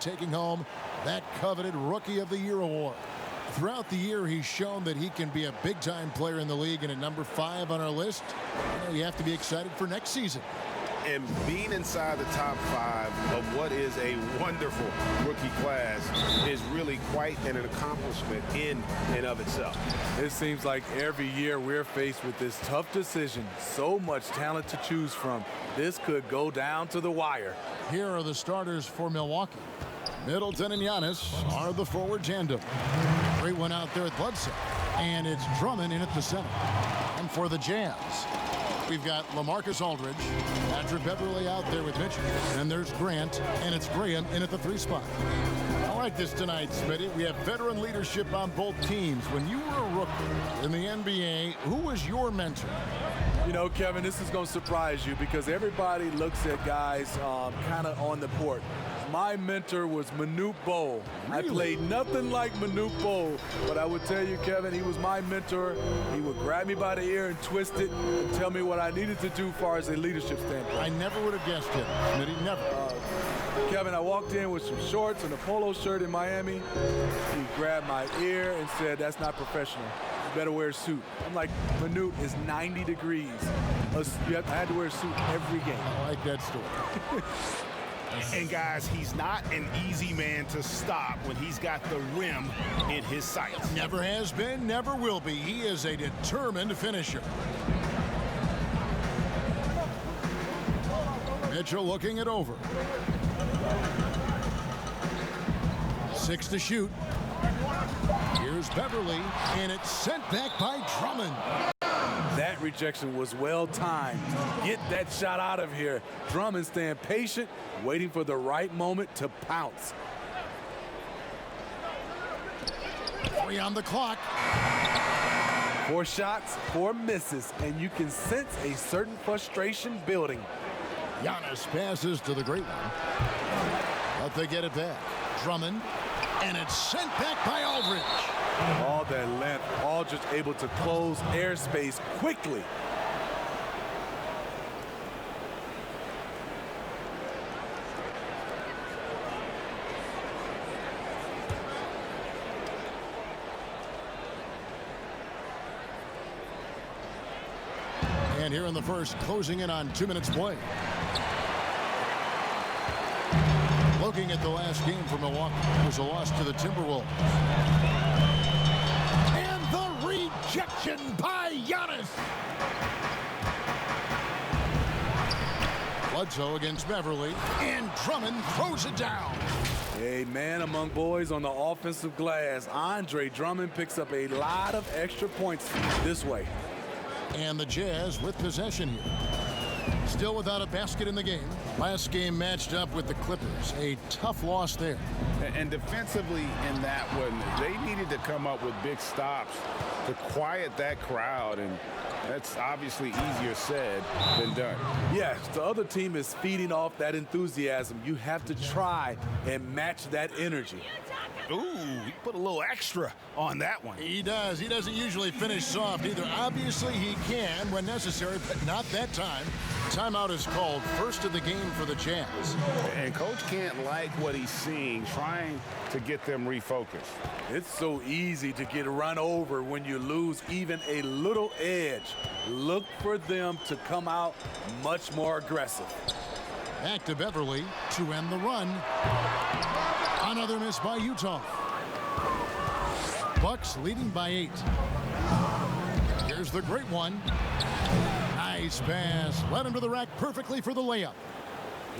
taking home that coveted Rookie of the Year award. Throughout the year, he's shown that he can be a big-time player in the league, and at number 5 on our list, you have to be excited for next season. And being inside the top 5 of what is a wonderful rookie class is really quite an accomplishment in and of itself. It seems like every year we're faced with this tough decision. So much talent to choose from. This could go down to the wire. Here are the starters for Milwaukee. Middleton and Giannis are the forward tandem. Great one out there at Bledsoe. And it's Drummond in at the center. And for the Jazz, we've got LaMarcus Aldridge, Patrick Beverley out there with Mitchell. And there's Grant, and it's Graham in at the 3 spot. I like this tonight, Smitty. We have veteran leadership on both teams. When you were a rookie in the NBA, who was your mentor? You know, Kevin, this is going to surprise you because everybody looks at guys kind of on the court. My mentor was Manute Bol. Really? I played nothing like Manute Bol, but I would tell you, Kevin, he was my mentor. He would grab me by the ear and twist it and tell me what I needed to do as far as a leadership standpoint. I never would have guessed him, Smitty, never. Kevin, I walked in with some shorts and a polo shirt in Miami. He grabbed my ear and said, "That's not professional. You better wear a suit." I'm like, Manute is 90 degrees. I had to wear a suit every game. I like that story. And guys, he's not an easy man to stop when he's got the rim in his sights. Never has been, never will be. He is a determined finisher. Mitchell looking it over. 6 to shoot. Here's Beverley, and it's sent back by Drummond. That rejection was well timed. Get that shot out of here. Drummond staying patient, waiting for the right moment to pounce. 3 on the clock. 4 shots, 4 misses, and you can sense a certain frustration building. Giannis passes to the great one. But they get it back. Drummond, and it's sent back by Aldridge. All that length, all just able to close airspace quickly. And here in the first, closing in on 2 minutes play. Looking at the last game for Milwaukee, it was a loss to the Timberwolves. And the rejection by Giannis. Bledsoe against Beverley, and Drummond throws it down. A man among boys on the offensive glass. Andre Drummond picks up a lot of extra points this way. And the Jazz with possession here. Still without a basket in the game. Last game matched up with the Clippers. A tough loss there. And defensively in that one, they needed to come up with big stops to quiet that crowd, and that's obviously easier said than done. Yes, the other team is feeding off that enthusiasm. You have to try and match that energy. Ooh, he put a little extra on that one. He does. He doesn't usually finish soft either. Obviously, he can when necessary, but not that time. Timeout is called. First of the game for the Jazz. And Coach can't like what he's seeing, trying to get them refocused. It's so easy to get run over when you lose even a little edge. Look for them to come out much more aggressive. Back to Beverley to end the run. Another miss by Utah. Bucks leading by 8. Here's the great one. Nice pass. Led him to the rack perfectly for the layup.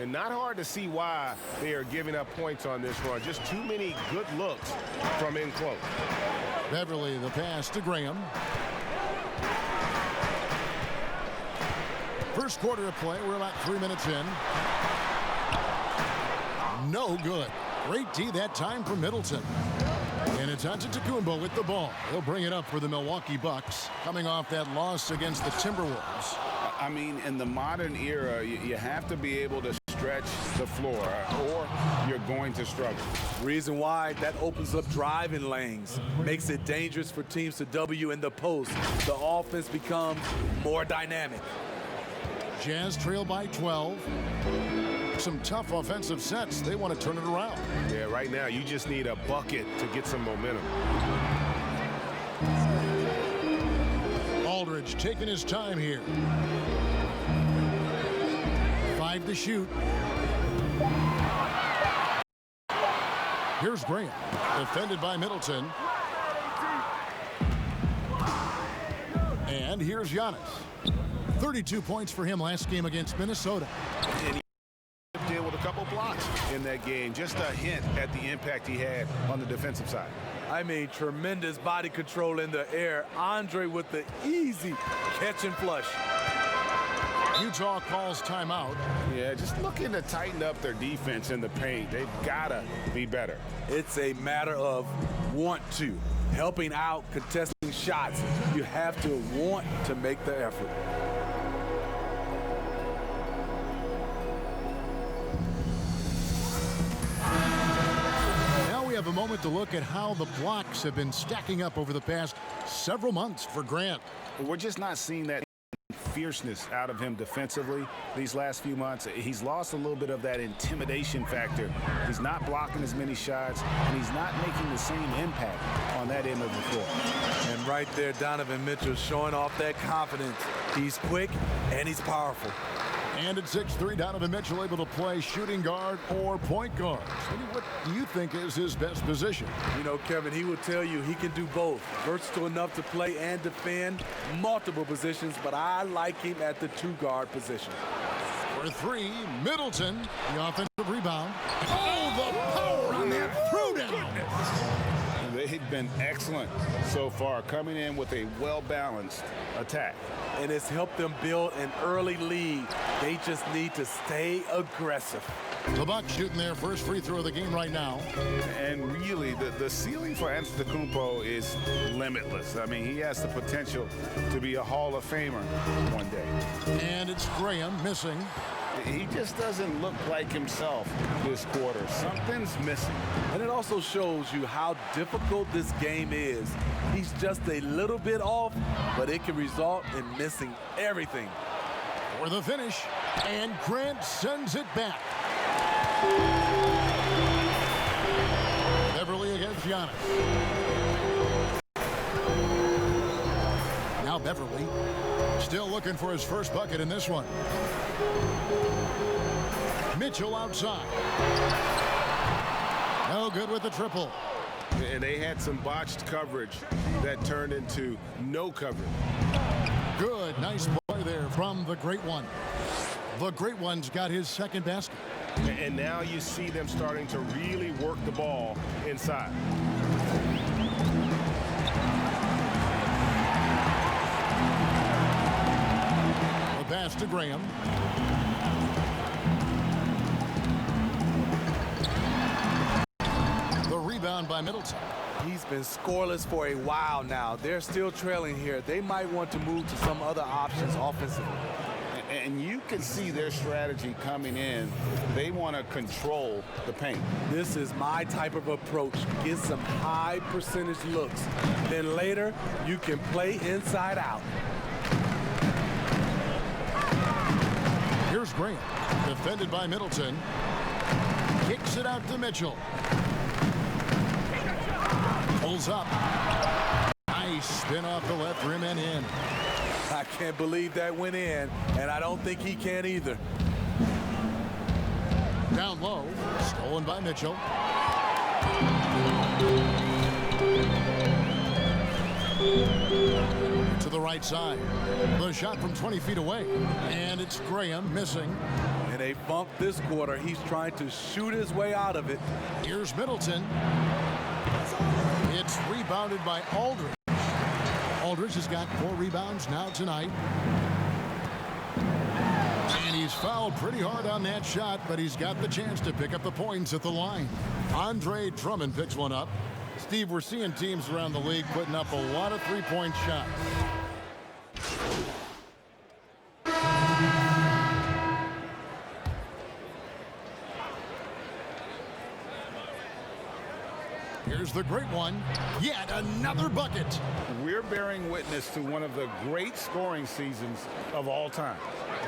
And not hard to see why they are giving up points on this run. Just too many good looks from in close. Beverley, the pass to Graham. First quarter of play. We're about 3 minutes in. No good. Great D that time for Middleton. And it's Antetokounmpo with the ball. He'll bring it up for the Milwaukee Bucks, coming off that loss against the Timberwolves. I mean, in the modern era, you have to be able to stretch the floor, or you're going to struggle. Reason why, that opens up driving lanes, makes it dangerous for teams to W in the post. The offense becomes more dynamic. Jazz trail by 12. some tough offensive sets. They want to turn it around. Yeah, right now you just need a bucket to get some momentum. Aldridge taking his time here. 5 to shoot. Here's Graham, defended by Middleton. And here's Giannis. 32 points for him last game against Minnesota. And he did with a couple blocks in that game. Just a hint at the impact he had on the defensive side. I mean, tremendous body control in the air. Andre with the easy catch and flush. Utah calls timeout. Yeah, just looking to tighten up their defense in the paint. They've got to be better. It's a matter of want to. Helping out, contesting shots. You have to want to make the effort. Now we have a moment to look at how the blocks have been stacking up over the past several months for Grant. We're just not seeing that fierceness out of him defensively these last few months. He's lost a little bit of that intimidation factor. He's not blocking as many shots, and he's not making the same impact on that end of the floor. And right there, Donovan Mitchell showing off that confidence. He's quick and he's powerful. And at 6'3", Donovan Mitchell able to play shooting guard or point guard. What do you think is his best position? You know, Kevin, he will tell you he can do both. Versatile enough to play and defend multiple positions, but I like him at the 2-guard position. For 3, Middleton, the offensive rebound. Oh, the power on that throwdown. They've been excellent so far, coming in with a well-balanced attack. And it's helped them build an early lead. They just need to stay aggressive. The Bucks shooting their first free throw of the game right now. And really, the ceiling for Antetokounmpo is limitless. I mean, he has the potential to be a Hall of Famer one day. And it's Graham missing. He just doesn't look like himself this quarter. Something's missing. And it also shows you how difficult this game is. He's just a little bit off, but it can result in missing everything. For the finish, and Grant sends it back. Beverly against Giannis. Now Beverly still looking for his first bucket in this one. Mitchell outside. No good with the triple. And they had some botched coverage that turned into no coverage. Good, nice play there from the Great One. The Great One's got his second basket. And now you see them starting to really work the ball inside. The pass to Graham. The rebound by Middleton. He's been scoreless for a while now. They're still trailing here. They might want to move to some other options offensively. And you can see their strategy coming in. They want to control the paint. This is my type of approach. Get some high percentage looks. Then later, you can play inside out. Here's Graham, defended by Middleton. Kicks it out to Mitchell. Pulls up. Nice spin off the left rim and in. I can't believe that went in, and I don't think he can either. Down low, stolen by Mitchell. To the right side. The shot from 20 feet away. And it's Graham missing. In a bump this quarter, he's trying to shoot his way out of it. Here's Middleton. It's rebounded by Aldridge. Aldridge has got 4 rebounds now tonight. And he's fouled pretty hard on that shot, but he's got the chance to pick up the points at the line. Andre Drummond picks one up. Steve, we're seeing teams around the league putting up a lot of three-point shots. Here's the Great One. Yet another bucket. We're bearing witness to one of the great scoring seasons of all time.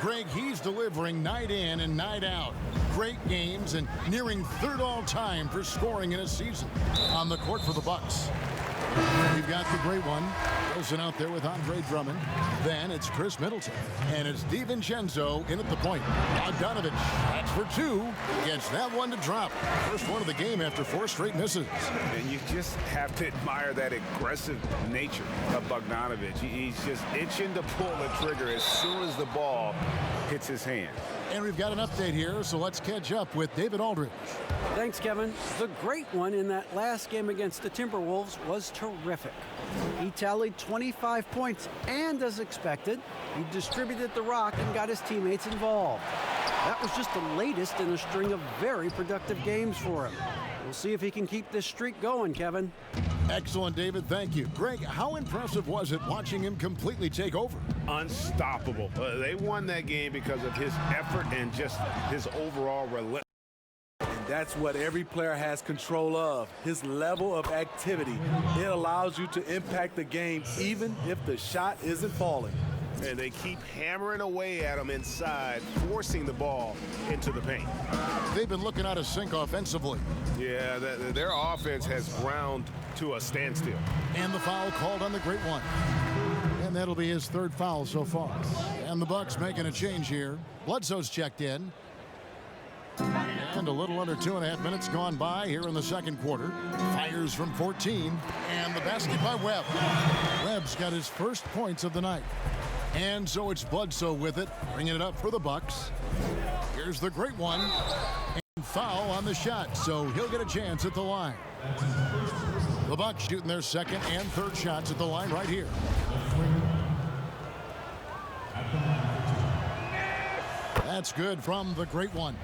Greg, he's delivering night in and night out. great games and nearing third all-time for scoring in a season. On the court for the Bucks, we've got the great one, Wilson out there with Andre Drummond. Then it's Chris Middleton. And it's DiVincenzo in at the point. Bogdanovich, that's for two. Gets that one to drop. First one of the game after 4 straight misses. And you just have to admire that aggressive nature of Bogdanovich. He's just itching to pull the trigger as soon as the ball hits his hand. And we've got an update here, so let's catch up with David Aldridge. Thanks, Kevin. The great one in that last game against the Timberwolves was terrific. He tallied 25 points, and as expected, he distributed the rock and got his teammates involved. That was just the latest in a string of very productive games for him. We'll see if he can keep this streak going, Kevin. Excellent, David. Thank you. Greg, how impressive was it watching him completely take over? Unstoppable. They won that game because of his effort and just his overall relentless. And that's what every player has control of, his level of activity. It allows you to impact the game even if the shot isn't falling. And they keep hammering away at him inside, forcing the ball into the paint. They've been looking out of sync offensively. Yeah, their offense has ground to a standstill. And the foul called on the great one. And that'll be his 3rd foul so far. And the Bucks making a change here. Bledsoe's checked in. And a little under 2.5 minutes gone by here in the second quarter. Fires from 14. And the basket by Webb. Webb's got his first points of the night. And so it's Bledsoe with it, bringing it up for the Bucks. Here's the great one. And foul on the shot, so he'll get a chance at the line. The Bucks shooting their second and third shots at the line right here. That's good from the great one.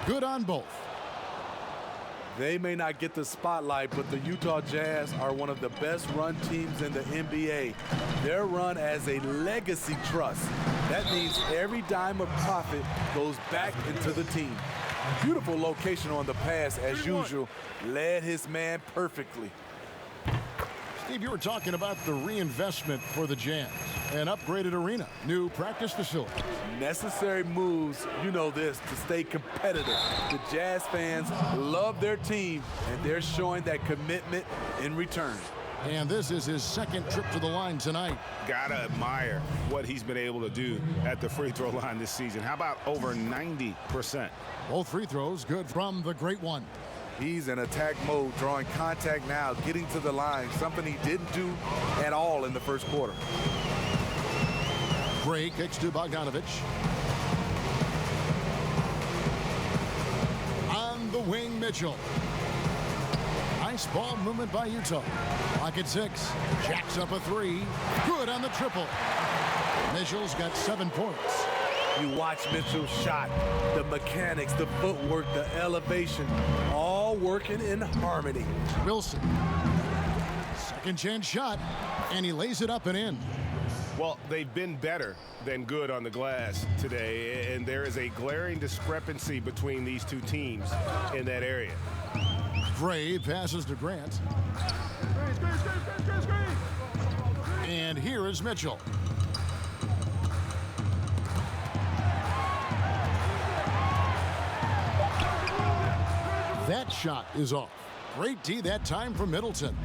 Good on both. They may not get the spotlight, but the Utah Jazz are one of the best run teams in the NBA. Their run as a legacy trust. That means every dime of profit goes back into the team. Beautiful location on the pass, as usual. Led his man perfectly. Steve, you were talking about the reinvestment for the Jazz. An upgraded arena, new practice facility. Necessary moves, you know this, to stay competitive. The Jazz fans love their team, and they're showing that commitment in return. And this is his second trip to the line tonight. Gotta admire what he's been able to do at the free throw line this season. How about over 90%? Both free throws good from the great one. He's in attack mode, drawing contact now, getting to the line, something he didn't do at all in the first quarter. Gray kicks to Bogdanovich. On the wing, Mitchell. Nice ball movement by Utah. Clock at 6. Jacks up a 3. Good on the triple. Mitchell's got 7 points. You watch Mitchell's shot, the mechanics, the footwork, the elevation, all working in harmony. Wilson. Second chance shot, and he lays it up and in. Well, they've been better than good on the glass today, and there is a glaring discrepancy between these two teams in that area. Gray passes to Grant. And here is Mitchell. That shot is off. Great D that time from Middleton.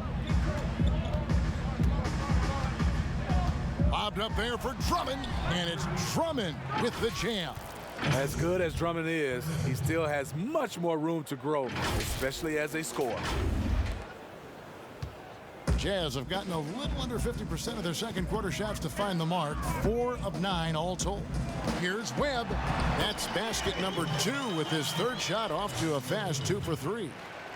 Lobbed up there for Drummond, and it's Drummond with the jam. As good as Drummond is, he still has much more room to grow, especially as a scorer. Jazz have gotten a little under 50% of their second quarter shots to find the mark. 4 of 9 all told. Here's Webb. That's basket number 2 with his third shot off to a fast 2 for 3.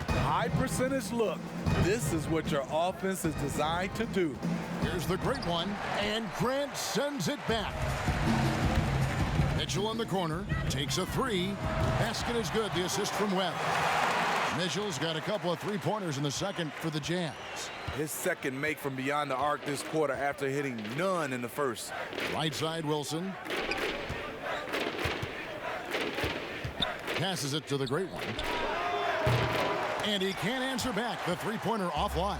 High percentage look. This is what your offense is designed to do. Here's the great one, and Grant sends it back. Mitchell in the corner, takes a 3. Basket is good, the assist from Webb. Mitchell's got a couple of 3-pointers in the second for the Jazz. His second make from beyond the arc this quarter after hitting none in the first. Right side, Wilson. Passes it to the great one. And he can't answer back. The 3-pointer offline.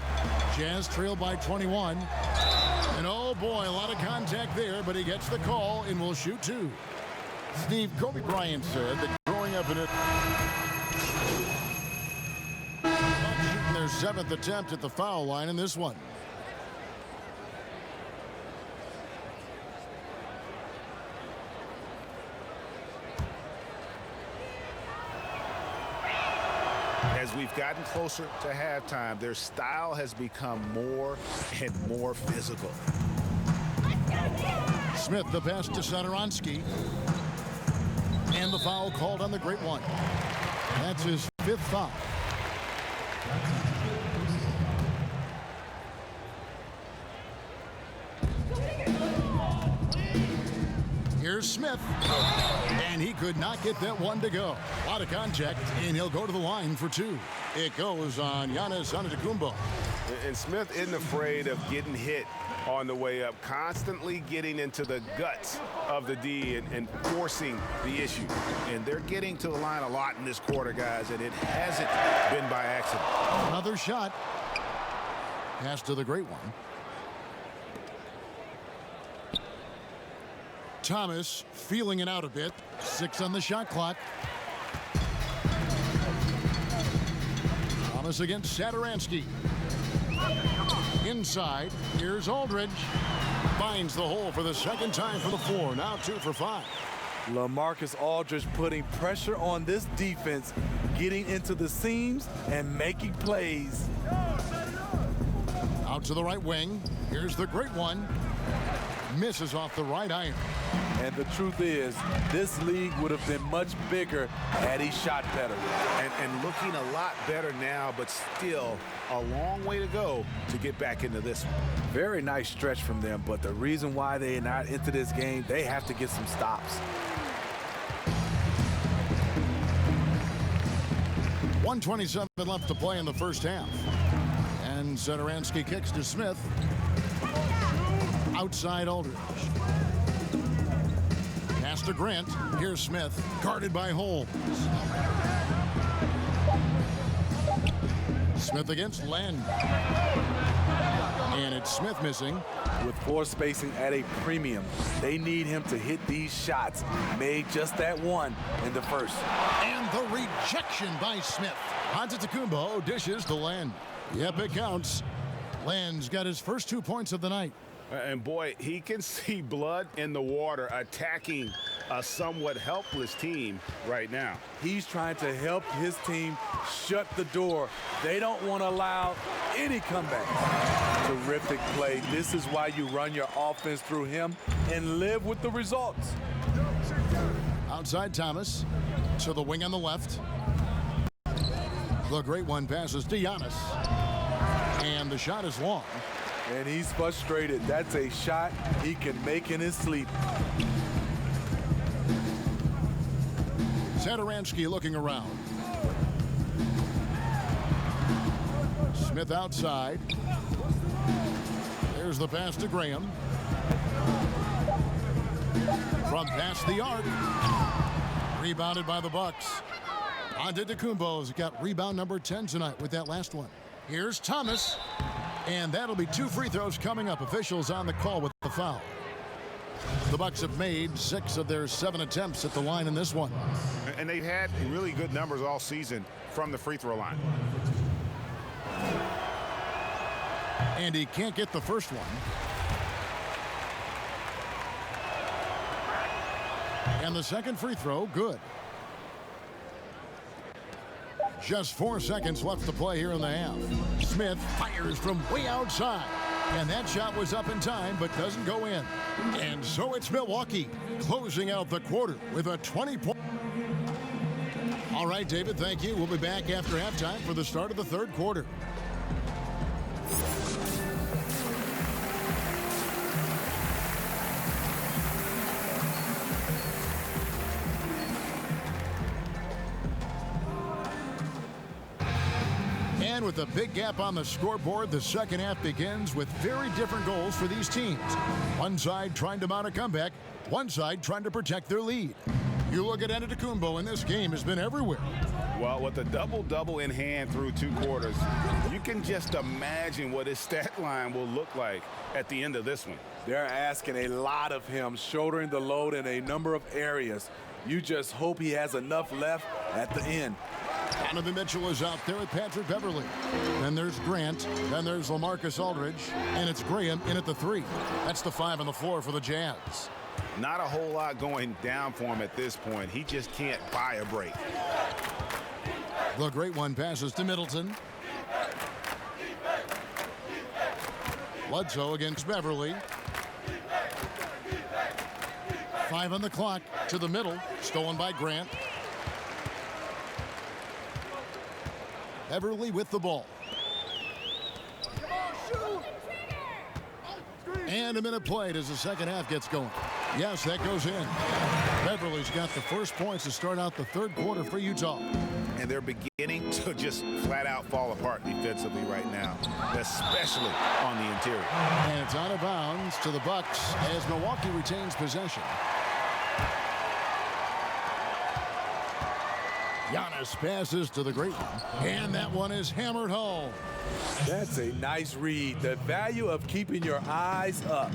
Jazz trail by 21. And oh boy, a lot of contact there, but he gets the call and will shoot 2. Steve, Kobe Bryant said that growing up in it, shooting their 7th attempt at the foul line in this one. As we've gotten closer to halftime, their style has become more and more physical. Smith, the pass to Satoransky. And the foul called on the great one. That's his 5th foul. Here's Smith. And he could not get that one to go. A lot of contact, and he'll go to the line for 2. It goes on Giannis Antetokounmpo. And Smith isn't afraid of getting hit on the way up, constantly getting into the guts of the D and forcing the issue. And they're getting to the line a lot in this quarter, guys, and it hasn't been by accident. Another shot. Pass to the great one. Thomas feeling it out a bit. 6 on the shot clock. Thomas against Satoransky. Inside, here's Aldridge. Finds the hole for the 2nd time for the 4. Now 2 for 5. LaMarcus Aldridge putting pressure on this defense, getting into the seams and making plays. Out to the right wing. Here's the great one. Misses off the right iron. And the truth is, this league would have been much bigger had he shot better. And looking a lot better now, but still a long way to go to get back into this one. Very nice stretch from them, but the reason why they are not into this game, they have to get some stops. 1:27 left to play in the first half. And Satoransky kicks to Smith. Outside Aldridge. Pass to Grant. Here's Smith. Guarded by Holmes. Smith against Len. And it's Smith missing. With floor spacing at a premium, they need him to hit these shots. Made just that one in the first. And the rejection by Smith. Antetokounmpo dishes to Len. Yep, it counts. Len's got his first 2 points of the night. And boy, he can see blood in the water attacking a somewhat helpless team right now. He's trying to help his team shut the door. They don't want to allow any comeback. Terrific play. This is why you run your offense through him and live with the results. Outside Thomas to the wing on the left. The great one passes to Giannis. And the shot is long. And he's frustrated. That's a shot he can make in his sleep. Satoransky looking around. Smith outside. There's the pass to Graham. From past the arc. Rebounded by the Bucks. Antetokounmpo's got rebound number 10 tonight with that last one. Here's Thomas. And that'll be 2 free throws coming up. Officials on the call with the foul. The Bucks have made 6 of their 7 attempts at the line in this one. And they've had really good numbers all season from the free throw line. And he can't get the first one. And the second free throw, good. Just 4 seconds left to play here in the half. Smith fires from way outside. And that shot was up in time, but doesn't go in. And so it's Milwaukee closing out the quarter with a 20-point. All right, David, thank you. We'll be back after halftime for the start of the third quarter. And with a big gap on the scoreboard, the second half begins with very different goals for these teams. One side trying to mount a comeback, one side trying to protect their lead. You look at Antetokounmpo, and this game has been everywhere. Well, with a double-double in hand through 2 quarters, you can just imagine what his stat line will look like at the end of this one. They're asking a lot of him, shouldering the load in a number of areas. You just hope he has enough left at the end. Donovan Mitchell is out there with Patrick Beverley. Then there's Grant. Then there's LaMarcus Aldridge. And it's Graham in at the 3. That's the 5 on the floor for the Jazz. Not a whole lot going down for him at this point. He just can't buy a break. The great one passes to Middleton. Bledsoe against Beverley. 5 on the clock to the middle. Stolen by Grant. Beverley with the ball. And a minute played as the second half gets going. Yes, that goes in. Beverley's got the first points to start out the third quarter for Utah. And they're beginning to just flat out fall apart defensively right now, especially on the interior. And it's out of bounds to the Bucks as Milwaukee retains possession. Giannis passes to the great one, and that one is hammered home. That's a nice read. The value of keeping your eyes up.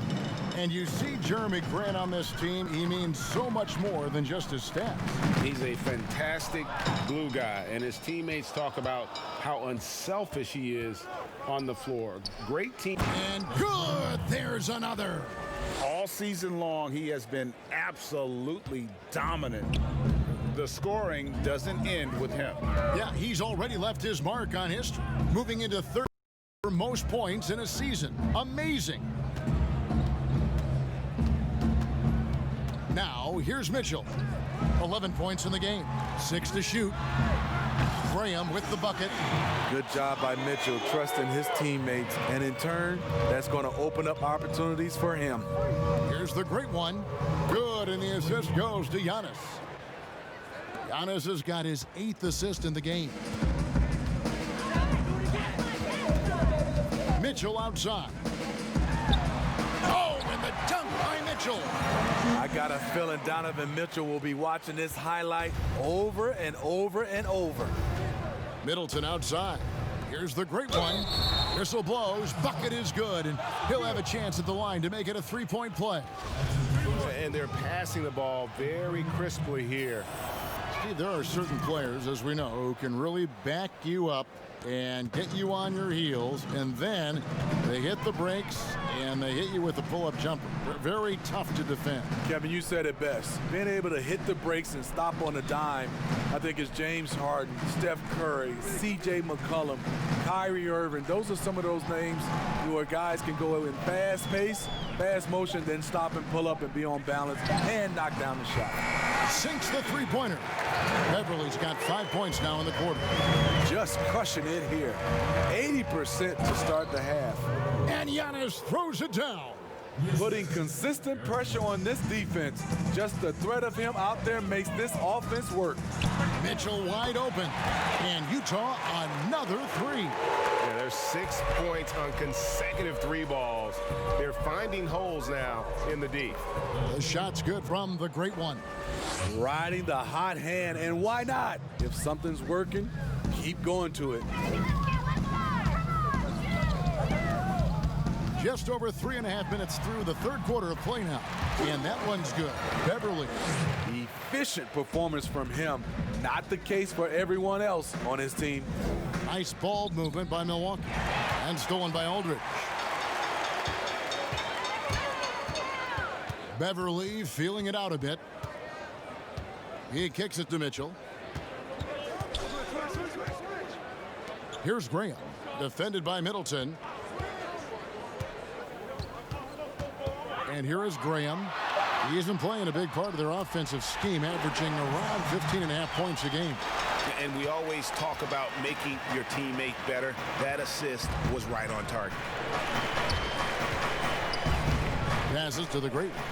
And you see Jeremy Grant on this team. He means so much more than just his stats. He's a fantastic glue guy, and his teammates talk about how unselfish he is on the floor. Great team. And good, there's another. All season long, he has been absolutely dominant. The scoring doesn't end with him. Yeah, he's already left his mark on history, moving into third for most points in a season. Amazing. Now, here's Mitchell. 11 points in the game, 6 to shoot. Graham with the bucket. Good job by Mitchell, trusting his teammates, and in turn, that's going to open up opportunities for him. Here's the great one. Good, and the assist goes to Giannis. Giannis has got his 8th assist in the game. Mitchell outside. Oh, and the dunk by Mitchell. I got a feeling Donovan Mitchell will be watching this highlight over and over and over. Middleton outside. Here's the great one. Whistle blows. Bucket is good, and he'll have a chance at the line to make it a 3-point play. And they're passing the ball very crisply here. See, there are certain players, as we know, who can really back you up and get you on your heels, and then they hit the brakes and they hit you with a pull-up jumper. Very tough to defend. Kevin, you said it best. Being able to hit the brakes and stop on a dime, I think is James Harden, Steph Curry, C.J. McCollum, Kyrie Irving. Those are some of those names where guys can go in fast pace, fast motion, then stop and pull up and be on balance and knock down the shot. Sinks the three-pointer. Beverley's got 5 points now in the quarter. Just crushing it here. 80% to start the half. And Giannis throws it down. Putting consistent pressure on this defense. Just the threat of him out there makes this offense work. Mitchell wide open. And Utah another 3. Yeah, there's 6 points on consecutive 3 balls. They're finding holes now in the D. The shot's good from the great one. Riding the hot hand, and why not? If something's working, keep going to it. Just over 3.5 minutes through the third quarter of play now. And that one's good. Beverley. Efficient performance from him. Not the case for everyone else on his team. Nice ball movement by Milwaukee. And stolen by Aldridge. Beverley feeling it out a bit. He kicks it to Mitchell. Here's Graham. Defended by Middleton. And here is Graham. He isn't playing a big part of their offensive scheme, averaging around 15.5 points a game. And we always talk about making your teammate better. That assist was right on target. Passes to the great one.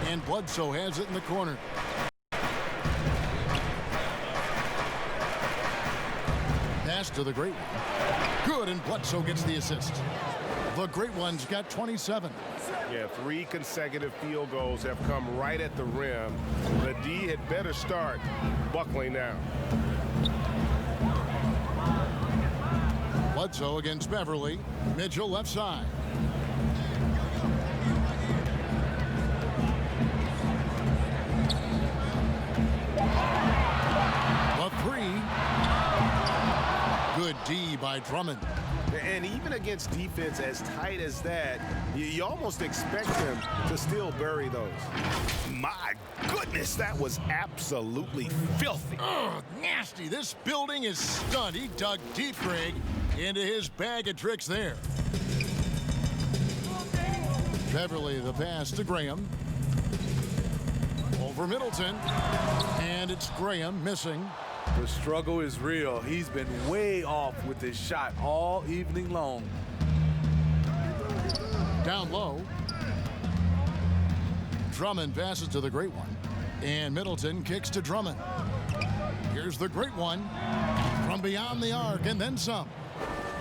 And Bledsoe has it in the corner. Pass to the great one. Good, and Bledsoe gets the assist. The great one's got 27. Yeah, 3 consecutive field goals have come right at the rim. The D had better start buckling down. Bledsoe against Beverly. Mitchell left side. The 3. Good D by Drummond. And even against defense as tight as that, you almost expect him to still bury those. My goodness, that was absolutely filthy. Ugh, nasty. This building is stunned. He dug deep, Greg, into his bag of tricks there. Beverly, the pass to Graham. Over Middleton. And it's Graham missing. The struggle is real. He's been way off with his shot all evening long. Down low. Drummond passes to the great one. And Middleton kicks to Drummond. Here's the great one from beyond the arc and then some.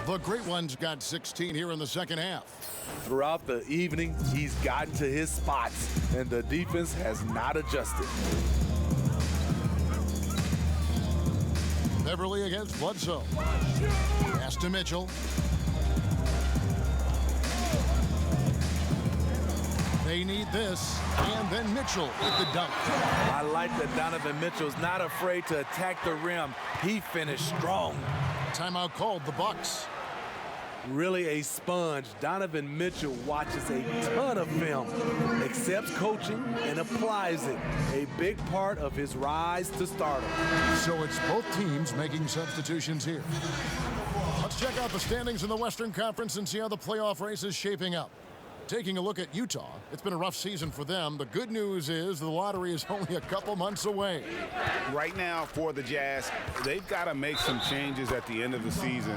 The great one's got 16 here in the second half. Throughout the evening, he's gotten to his spots, and the defense has not adjusted. Beverly against Bledsoe. Pass to Mitchell. They need this, and then Mitchell with the dunk. I like that Donovan Mitchell's not afraid to attack the rim. He finished strong. Timeout called, the Bucks. Really a sponge. Donovan Mitchell watches a ton of film, accepts coaching, and applies it. A big part of his rise to stardom. So it's both teams making substitutions here. Let's check out the standings in the Western Conference and see how the playoff race is shaping up. Taking a look at Utah, it's been a rough season for them. The good news is the lottery is only a couple months away. Right now for the Jazz, they've got to make some changes at the end of the season.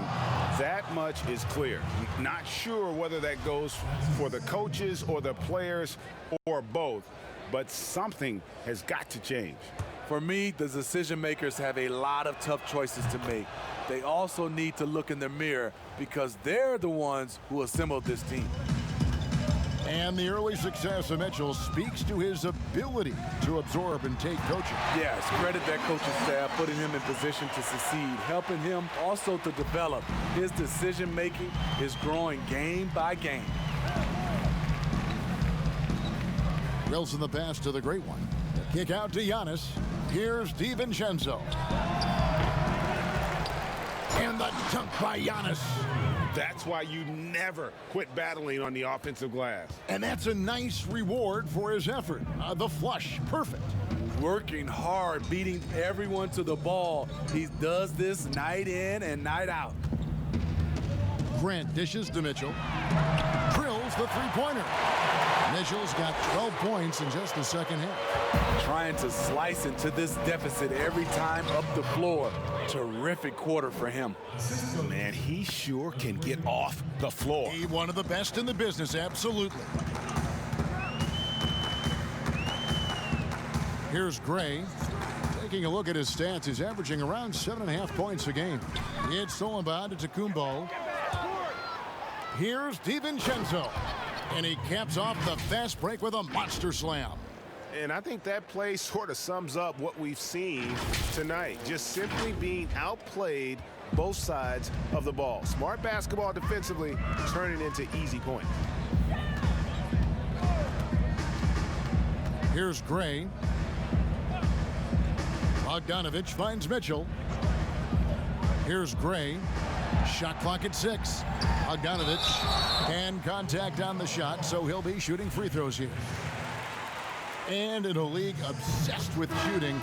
That much is clear. Not sure whether that goes for the coaches or the players or both, but something has got to change. For me, the decision makers have a lot of tough choices to make. They also need to look in the mirror because they're the ones who assembled this team. And the early success of Mitchell speaks to his ability to absorb and take coaching. Yes, credit that coaching staff, putting him in position to succeed, helping him also to develop. His decision-making is growing game by game. Wilson the pass to the great one. The kick out to Giannis. Here's DiVincenzo. And the dunk by Giannis. That's why you never quit battling on the offensive glass. And that's a nice reward for his effort. The flush, perfect. Working hard, beating everyone to the ball. He does this night in and night out. Grant dishes to Mitchell. Drills the three-pointer. Mitchell's got 12 points in just the second half. Trying to slice into this deficit every time up the floor. Terrific quarter for him. Man, he sure can get off the floor. He one of the best in the business, absolutely. Here's Gray. Taking a look at his stats, he's averaging around 7.5 points a game. It's stolen by Antetokounmpo. Here's DiVincenzo. And he caps off the fast break with a monster slam. And I think that play sort of sums up what we've seen tonight. Just simply being outplayed both sides of the ball. Smart basketball defensively, turning into easy points. Here's Gray. Bogdanovich finds Mitchell. Here's Gray. Shot clock at 6. Bogdanovich and contact on the shot, so he'll be shooting free throws here. And in a league obsessed with shooting,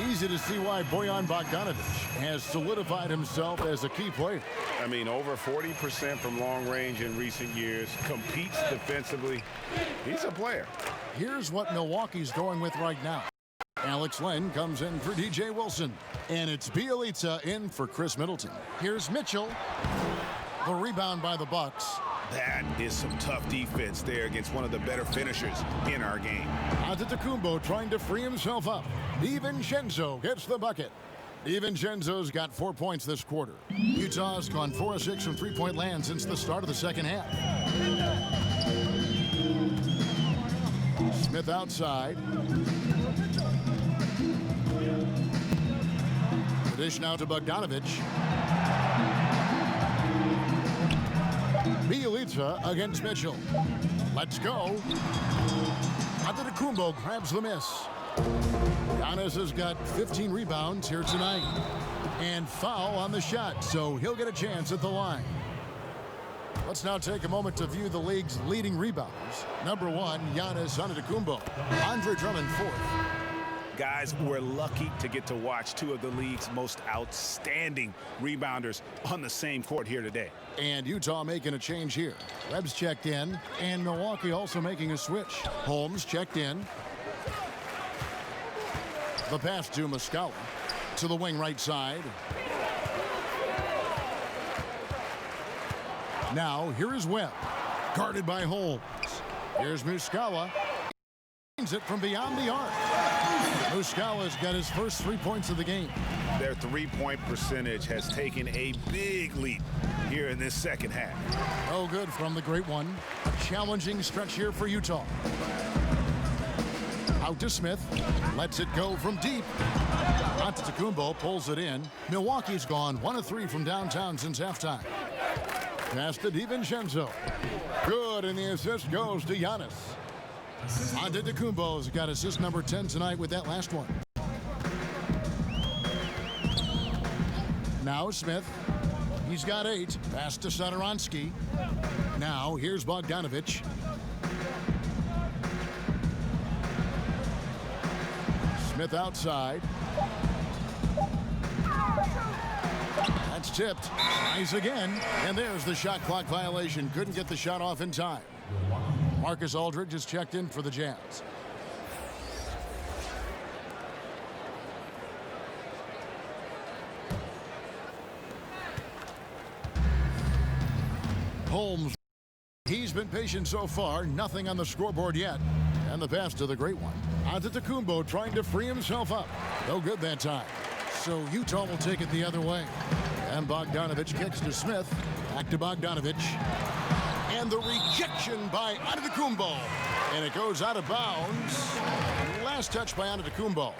easy to see why Bojan Bogdanovich has solidified himself as a key player. I mean, over 40% from long range in recent years, competes defensively. He's a player. Here's what Milwaukee's going with right now. Alex Len comes in for DJ Wilson. And it's Bjelica in for Chris Middleton. Here's Mitchell. The rebound by the Bucks. That is some tough defense there against one of the better finishers in our game. Antetokounmpo trying to free himself up. DiVincenzo gets the bucket. DiVincenzo's got 4 points this quarter. Utah's gone 4 of 6 from three-point land since the start of the second half. Smith outside. The dish now to Bogdanovich. Bielitsa against Mitchell. Let's go. Antetokounmpo grabs the miss. Giannis has got 15 rebounds here tonight. And foul on the shot, so he'll get a chance at the line. Let's now take a moment to view the league's leading rebounders. Number 1, Giannis Antetokounmpo. Andre Drummond, 4th. Guys, we're lucky to get to watch two of the league's most outstanding rebounders on the same court here today. And Utah making a change here. Webb's checked in, and Milwaukee also making a switch. Holmes checked in. The pass to Muscala. To the wing right side. Now, here is Webb. Guarded by Holmes. Here's Muscala. It from beyond the arc. Muscala's got his first 3 points of the game. Their three-point percentage has taken a big leap here in this second half. Oh, good from the great one. A challenging stretch here for Utah. Out to Smith. Lets it go from deep. Antetokounmpo pulls it in. Milwaukee's gone 1 of 3 from downtown since halftime. Pass to DiVincenzo. Good, and the assist goes to Giannis. Antetokounmpo's got assist number 10 tonight with that last one. Now Smith. He's got 8. Pass to Satoransky. Now here's Bogdanovich. Smith outside. That's tipped. Nice again. And there's the shot clock violation. Couldn't get the shot off in time. Marcus Aldridge has checked in for the Jazz. Holmes. He's been patient so far. Nothing on the scoreboard yet. And the pass to the great one. Antetokounmpo trying to free himself up. No good that time. So Utah will take it the other way. And Bogdanovich kicks to Smith. Back to Bogdanovich. And the rejection by Antetokounmpo. And it goes out of bounds. Last touch by Antetokounmpo.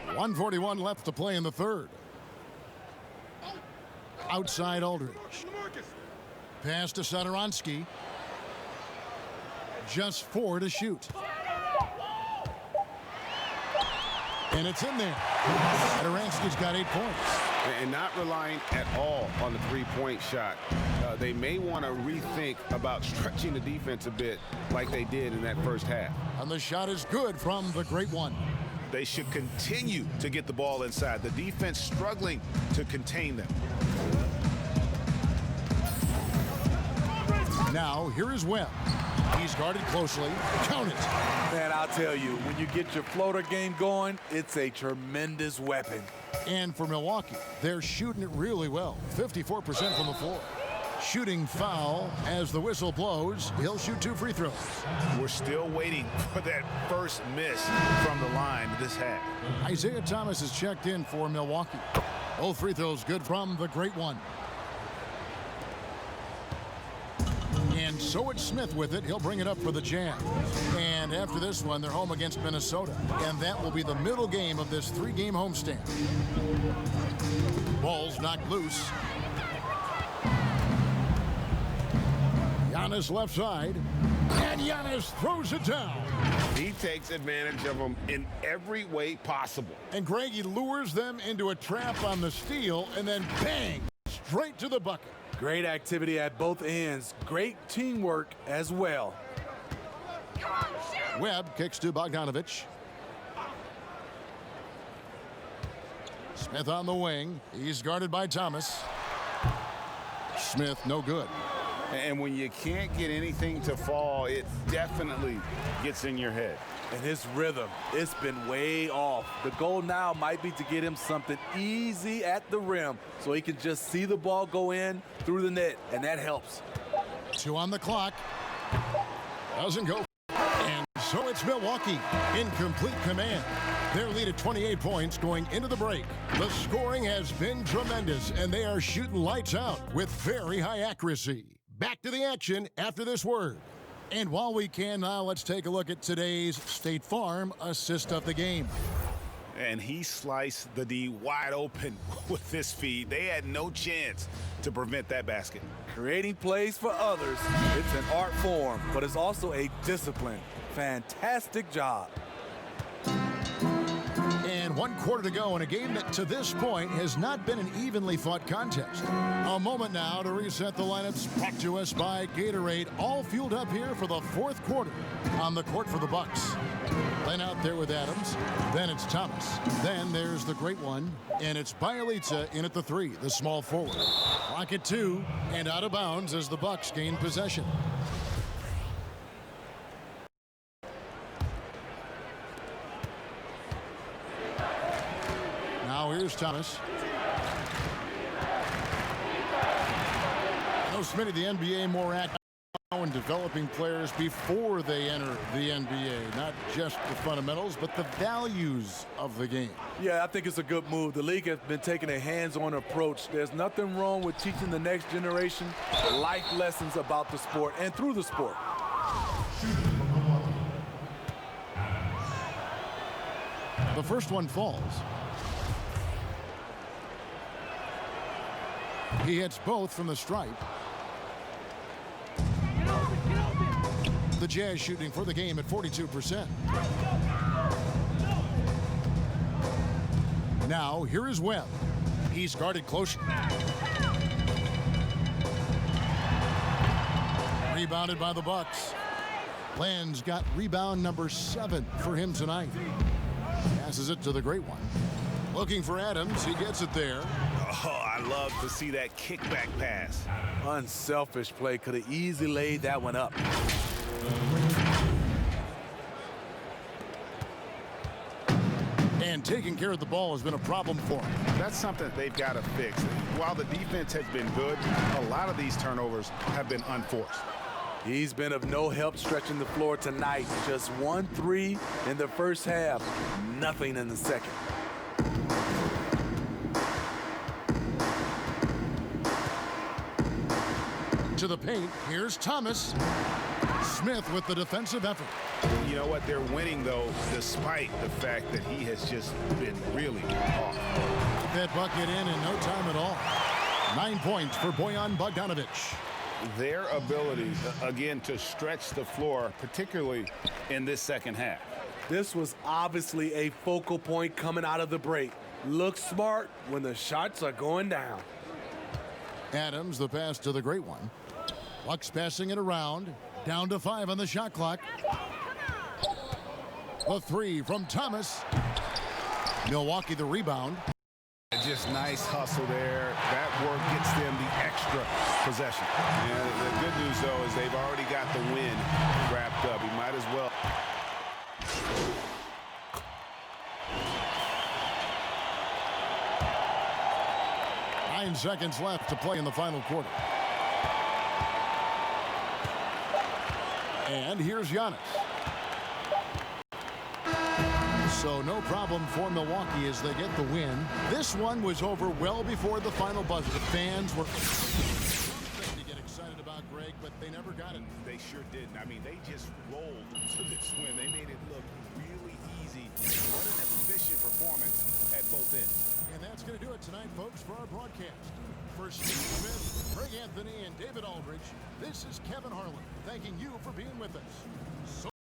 .141 left to play in the third. Outside Aldridge. Pass to Satoransky. Just 4 to shoot. And it's in there. Satoransky's got 8 points. And not relying at all on the three-point shot. They may want to rethink about stretching the defense a bit like they did in that first half. And the shot is good from the great one. They should continue to get the ball inside. The defense struggling to contain them. Now, here is Webb. He's guarded closely. Count it. Man, I'll tell you, when you get your floater game going, it's a tremendous weapon. And for Milwaukee, they're shooting it really well. 54% from the floor. Shooting foul as the whistle blows. He'll shoot 2 free throws. We're still waiting for that first miss from the line this half. Isaiah Thomas is checked in for Milwaukee. Both free throws good from the great one. And so it's Smith with it. He'll bring it up for the Jazz. And after this one, they're home against Minnesota. And that will be the middle game of this 3-game homestand. Ball's knocked loose. Giannis left side. And Giannis throws it down. He takes advantage of them in every way possible. And Greg, he lures them into a trap on the steal. And then bang, straight to the bucket. Great activity at both ends. Great teamwork as well. Webb kicks to Bogdanovich. Smith on the wing. He's guarded by Thomas. Smith, no good. And when you can't get anything to fall, it definitely gets in your head. And his rhythm, it's been way off. The goal now might be to get him something easy at the rim so he can just see the ball go in through the net, and that helps. 2 on the clock. Doesn't go. And So it's Milwaukee in complete command. Their lead at 28 points going into the break. The scoring has been tremendous, and they are shooting lights out with very high accuracy. Back to the action after this word. And while we can now, let's take a look at today's State Farm assist of the game. And he sliced the D wide open with this feed. They had no chance to prevent that basket. Creating plays for others, it's an art form, but it's also a discipline. Fantastic job. And 1 quarter to go in a game that to this point has not been an evenly fought contest. A moment now to reset the lineups brought to us by Gatorade, all fueled up here for the 4th quarter. On the court for the Bucks. Then out there with Adams. Then it's Thomas. Then there's the great one. And it's Bjelica in at the 3, the small forward. Clock at 2 and out of bounds as the Bucks gain possession. Now here's Thomas. Smitty, the NBA more active in developing players before they enter the NBA. Not just the fundamentals, but the values of the game. Yeah, I think it's a good move. The league has been taking a hands-on approach. There's nothing wrong with teaching the next generation life lessons about the sport and through the sport. The first one falls. He hits both from the stripe. The Jazz shooting for the game at 42%. Now, here is Webb. He's guarded close. Rebounded by the Bucks. Land's got rebound number 7 for him tonight. Passes it to the great one. Looking for Adams. He gets it there. Oh, I love to see that kickback pass. Unselfish play. Could have easily laid that one up. And taking care of the ball has been a problem for him. That's something that they've got to fix. While the defense has been good, a lot of these turnovers have been unforced. He's been of no help stretching the floor tonight. Just 1 3 in the first half. Nothing in the second. To the paint. Here's Thomas. Smith with the defensive effort. You know what? They're winning, though, despite the fact that he has just been really off. That bucket in no time at all. 9 points for Bojan Bogdanovic. Their ability, again, to stretch the floor, particularly in this second half. This was obviously a focal point coming out of the break. Look smart when the shots are going down. Adams, the pass to the great one. Bucks passing it around. Down to 5 on the shot clock. The 3 from Thomas. Milwaukee the rebound. Just nice hustle there. That work gets them the extra possession. And the good news, though, is they've already got the win wrapped up. He might as well. Nine seconds left to play in the final quarter. And here's Giannis. So no problem for Milwaukee as they get the win. This one was over well before the final buzzer. The fans were to get excited about Greg, but they never got it. They sure didn't. I mean, they just rolled to this win. They made it look really easy. What an efficient performance at both ends. And that's going to do it tonight, folks, for our broadcast. For Steve Smith, Greg Anthony, and David Aldridge, this is Kevin Harlan thanking you for being with us.